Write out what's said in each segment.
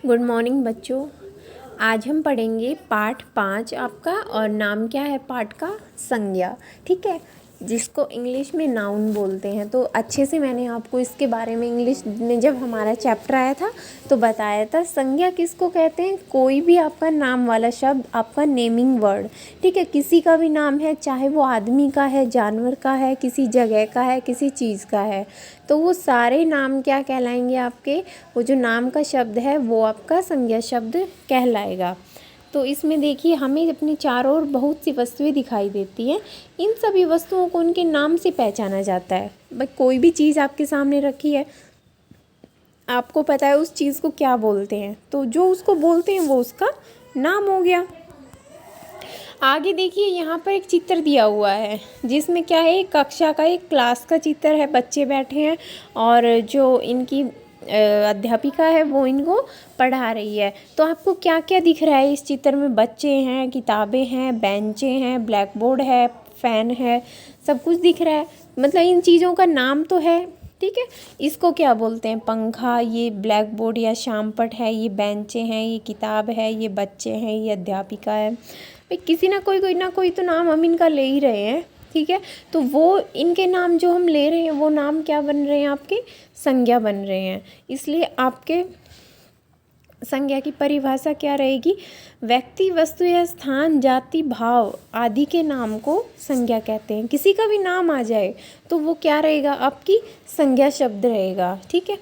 Good morning बच्चों। आज हम पढ़ेंगे पाठ 5 आपका, और नाम क्या है पाठ का? संज्ञा। ठीक है, जिसको इंग्लिश में नाउन बोलते हैं। तो अच्छे से मैंने आपको इसके बारे में इंग्लिश में जब हमारा चैप्टर आया था तो बताया था। संज्ञा किसको कहते हैं? कोई भी आपका नाम वाला शब्द, आपका नेमिंग वर्ड। ठीक है, किसी का भी नाम है, चाहे वो आदमी का है, जानवर का है, किसी जगह का है, किसी चीज़ का है, तो वो सारे नाम क्या कहलाएंगे आपके? वो जो नाम का शब्द है वो आपका संज्ञा शब्द कहलाएगा। तो इसमें देखिए, हमें अपने चारों ओर बहुत सी वस्तुएं दिखाई देती हैं। इन सभी वस्तुओं को उनके नाम से पहचाना जाता है। भाई कोई भी चीज़ आपके सामने रखी है, आपको पता है उस चीज़ को क्या बोलते हैं, तो जो उसको बोलते हैं वो उसका नाम हो गया। आगे देखिए, यहाँ पर एक चित्र दिया हुआ है जिसमें क्या है, एक कक्षा का, एक क्लास का चित्र है। बच्चे बैठे हैं और जो इनकी अध्यापिका है वो इनको पढ़ा रही है। तो आपको क्या क्या दिख रहा है इस चित्र में? बच्चे हैं, किताबें हैं, बेंचें हैं, ब्लैक बोर्ड है, फ़ैन है, सब कुछ दिख रहा है। मतलब इन चीज़ों का नाम तो है। ठीक है, इसको क्या बोलते हैं? पंखा, ये ब्लैक बोर्ड या शामपट है, ये बेंचें हैं, ये किताब है, ये बच्चे हैं, ये अध्यापिका है। भाई किसी ना कोई तो नाम हम इनका ले ही रहे हैं। ठीक है, तो वो इनके नाम जो हम ले रहे हैं वो नाम क्या बन रहे हैं? आपके संज्ञा बन रहे हैं। इसलिए आपके संज्ञा की परिभाषा क्या रहेगी? व्यक्ति, वस्तु या स्थान, जाति, भाव आदि के नाम को संज्ञा कहते हैं। किसी का भी नाम आ जाए तो वो क्या रहेगा? आपकी संज्ञा शब्द रहेगा। ठीक है,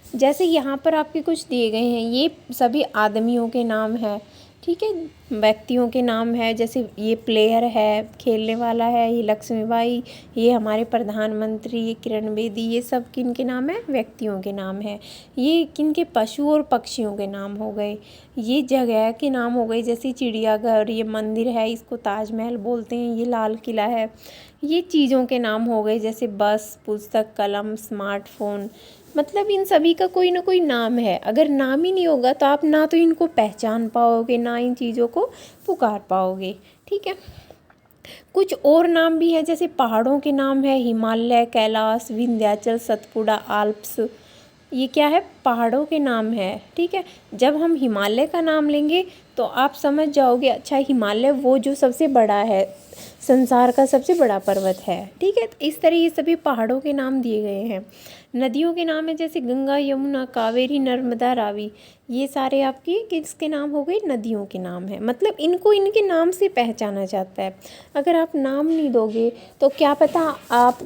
जैसे यहाँ पर आपके कुछ दिए गए हैं, ये सभी आदमियों के नाम है। ठीक है, व्यक्तियों के नाम है, जैसे ये प्लेयर है, खेलने वाला है, ये लक्ष्मीबाई, ये हमारे प्रधानमंत्री, ये किरण बेदी, ये सब किन के नाम है? व्यक्तियों के नाम है। ये किन के? पशु और पक्षियों के नाम हो गए। ये जगह के नाम हो गए, जैसे चिड़ियाघर, ये मंदिर है, इसको ताजमहल बोलते हैं, ये लाल किला है। ये चीज़ों के नाम हो गए, जैसे बस, पुस्तक, कलम, स्मार्टफोन। मतलब इन सभी का कोई ना कोई नाम है। अगर नाम ही नहीं होगा तो आप ना तो इनको पहचान पाओगे, ना इन चीज़ों को पुकार पाओगे। ठीक है, कुछ और नाम भी हैं, जैसे पहाड़ों के नाम है, हिमालय, कैलाश, विंध्याचल, सतपुड़ा, आल्प्स। ये क्या है? पहाड़ों के नाम है। ठीक है, जब हम हिमालय का नाम लेंगे तो आप समझ जाओगे, अच्छा हिमालय वो जो सबसे बड़ा है, संसार का सबसे बड़ा पर्वत है। ठीक है, तो इस तरह ये सभी पहाड़ों के नाम दिए गए हैं। नदियों के नाम है, जैसे गंगा, यमुना, कावेरी, नर्मदा, रावी। ये सारे आपके किसके नाम हो गए? नदियों के नाम है। मतलब इनको इनके नाम से पहचाना जाता है। अगर आप नाम नहीं दोगे तो क्या पता, आप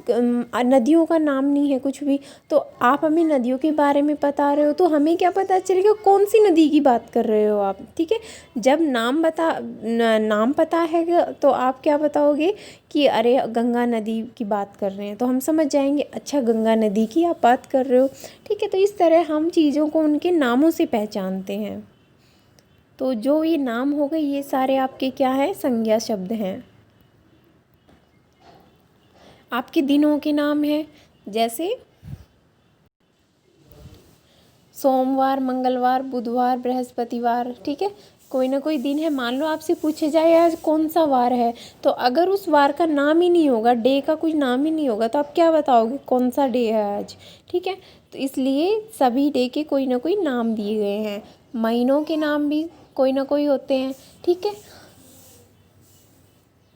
नदियों का नाम नहीं है कुछ भी, तो आप हमें नदियों के बारे में बता रहे हो, तो हमें क्या पता चलेगा कौन सी नदी की बात कर रहे हो आप? ठीक है, जब नाम पता है तो आप क्या बताओगे कि अरे गंगा नदी की बात कर रहे हैं, तो हम समझ जाएंगे अच्छा गंगा नदी की आप बात कर रहे हो। ठीक है, तो इस तरह हम चीज़ों को उनके नामों से पहचानते हैं। तो जो ये नाम हो गए, ये सारे आपके क्या है? संज्ञा शब्द हैं। आपके दिनों के नाम हैं, जैसे सोमवार, मंगलवार, बुधवार, बृहस्पतिवार। ठीक है, कोई ना कोई दिन है। मान लो आपसे पूछे जाए आज कौन सा वार है, तो अगर उस वार का नाम ही नहीं होगा, डे का कुछ नाम ही नहीं होगा, तो आप क्या बताओगे कौन सा डे है आज? ठीक है, तो इसलिए सभी डे के कोई ना कोई नाम दिए गए हैं। महीनों के नाम भी कोई ना कोई होते हैं। ठीक है,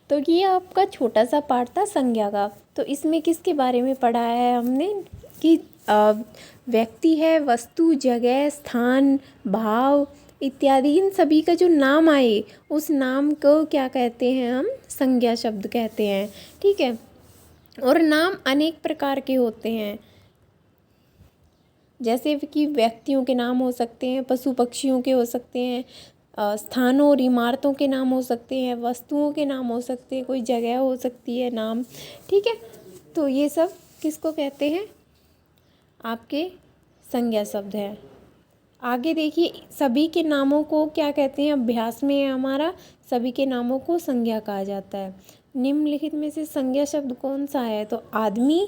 तो ये आपका छोटा सा पार्ट था संज्ञा का। तो इसमें किसके बारे में पढ़ा है हमने कि व्यक्ति है, वस्तु, जगह, स्थान, भाव इत्यादि, इन सभी का जो नाम आए उस नाम को क्या कहते हैं? हम संज्ञा शब्द कहते हैं। ठीक है, और नाम अनेक प्रकार के होते हैं, जैसे कि व्यक्तियों के नाम हो सकते हैं, पशु पक्षियों के हो सकते हैं, स्थानों और इमारतों के नाम हो सकते हैं, वस्तुओं के नाम हो सकते हैं, कोई जगह हो सकती है नाम। ठीक है, तो ये सब किसको कहते हैं? आपके संज्ञा शब्द है। आगे देखिए, सभी के नामों को क्या कहते हैं? अभ्यास में है हमारा, सभी के नामों को संज्ञा कहा जाता है। निम्नलिखित में से संज्ञा शब्द कौन सा है? तो आदमी,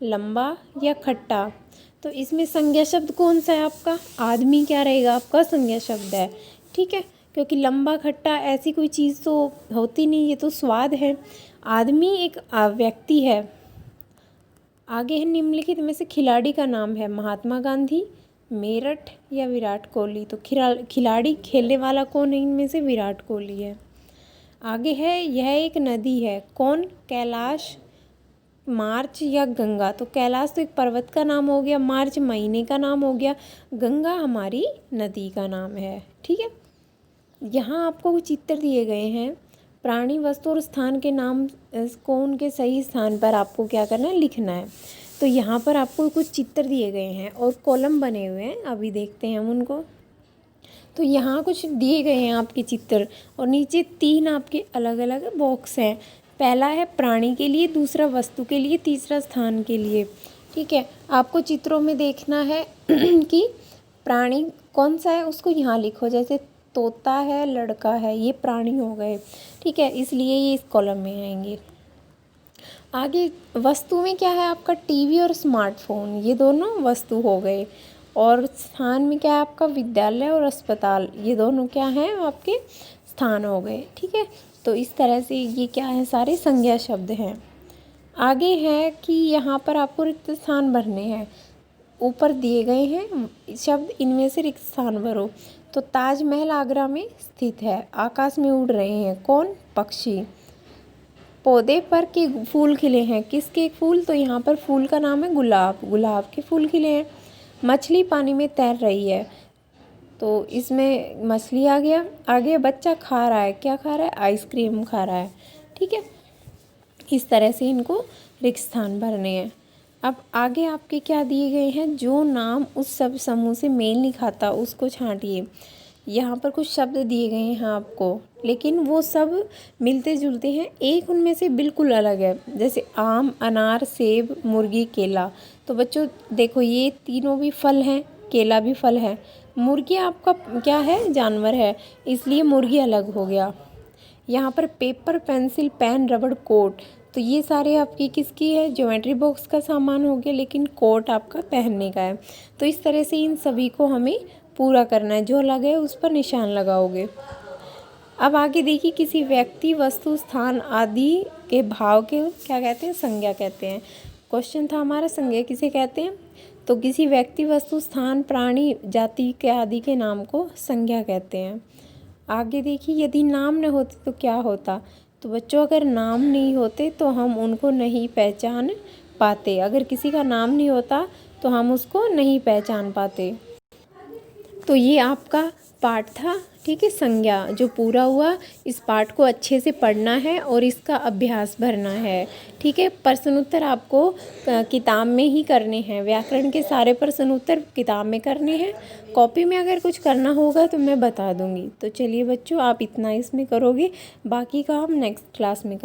लंबा या खट्टा। तो इसमें संज्ञा शब्द कौन सा है आपका? आदमी क्या रहेगा? आपका संज्ञा शब्द है। ठीक है, क्योंकि लंबा खट्टा ऐसी कोई चीज़ तो होती नहीं, ये तो स्वाद है। आदमी एक व्यक्ति है। आगे है, निम्नलिखित में से खिलाड़ी का नाम है? महात्मा गांधी, मेरठ या विराट कोहली? तो खिलाड़ी खेलने वाला कौन है इनमें से? विराट कोहली है। आगे है, यह एक नदी है, कौन? कैलाश, मार्च या गंगा? तो कैलाश तो एक पर्वत का नाम हो गया, मार्च महीने का नाम हो गया, गंगा हमारी नदी का नाम है। ठीक है, यहाँ आपको कुछ चित्र दिए गए हैं, प्राणी, वस्तु और स्थान के नाम को उनके सही स्थान पर आपको क्या करना है? लिखना है। तो यहाँ पर आपको कुछ चित्र दिए गए हैं और कॉलम बने हुए हैं, अभी देखते हैं हम उनको। तो यहाँ कुछ दिए गए हैं आपके चित्र और नीचे 3 आपके अलग अलग बॉक्स हैं। पहला है प्राणी के लिए, दूसरा वस्तु के लिए, तीसरा स्थान के लिए। ठीक है, आपको चित्रों में देखना है कि प्राणी कौन सा है उसको यहाँ लिखो, जैसे तोता है, लड़का है, ये प्राणी हो गए। ठीक है, इसलिए ये इस कॉलम में आएंगे। आगे वस्तु में क्या है आपका? टीवी और स्मार्टफोन, ये दोनों वस्तु हो गए। और स्थान में क्या है आपका? विद्यालय और अस्पताल, ये दोनों क्या हैं आपके? स्थान हो गए। ठीक है, तो इस तरह से ये क्या है? सारे संज्ञा शब्द हैं। आगे है कि यहाँ पर आपको रिक्त स्थान भरने हैं, ऊपर दिए गए हैं शब्द, इनमें से रिक्त स्थान भरो। तो ताजमहल आगरा में स्थित है, आकाश में उड़ रहे हैं, कौन? पक्षी। पौधे पर के फूल खिले हैं, किसके फूल? तो यहाँ पर फूल का नाम है गुलाब, गुलाब के फूल खिले हैं। मछली पानी में तैर रही है, तो इसमें मछली आ गया। आगे बच्चा खा रहा है, क्या खा रहा है? आइसक्रीम खा रहा है। ठीक है, इस तरह से इनको रिक्त स्थान भरने हैं। अब आगे आपके क्या दिए गए हैं? जो नाम उस सब समूह से मेल नहीं खाता उसको छांटिए। यहाँ पर कुछ शब्द दिए गए हैं आपको, लेकिन वो सब मिलते जुलते हैं, एक उनमें से बिल्कुल अलग है, जैसे आम, अनार, सेब, मुर्गी, केला। तो बच्चों देखो, ये तीनों भी फल हैं, केला भी फल है। मुर्गी आपका क्या है? जानवर है, इसलिए मुर्गी अलग हो गया। यहाँ पर पेपर, पेंसिल, पेन, रबड़, कोट, तो ये सारे आपकी किसकी है? ज्योमेट्री बॉक्स का सामान हो गया, लेकिन कोट आपका पहनने का है। तो इस तरह से इन सभी को हमें पूरा करना है, जो अलग है उस पर निशान लगाओगे। अब आगे देखिए, किसी व्यक्ति, वस्तु, स्थान आदि के भाव के क्या कहते हैं? संज्ञा कहते हैं। क्वेश्चन था हमारा, संज्ञा किसे कहते हैं? तो किसी व्यक्ति, वस्तु, स्थान, प्राणी, जाति के आदि के नाम को संज्ञा कहते हैं। आगे देखिए, यदि नाम न होते तो क्या होता? तो बच्चों अगर नाम नहीं होते तो हम उनको नहीं पहचान पाते, अगर किसी का नाम नहीं होता तो हम उसको नहीं पहचान पाते। तो ये आपका पाठ था, ठीक है, संज्ञा, जो पूरा हुआ। इस पाठ को अच्छे से पढ़ना है और इसका अभ्यास भरना है। ठीक है, प्रश्न उत्तर आपको किताब में ही करने हैं, व्याकरण के सारे प्रश्न उत्तर किताब में करने हैं। कॉपी में अगर कुछ करना होगा तो मैं बता दूंगी। तो चलिए बच्चों, आप इतना इसमें करोगे, बाकी का हम नेक्स्ट क्लास में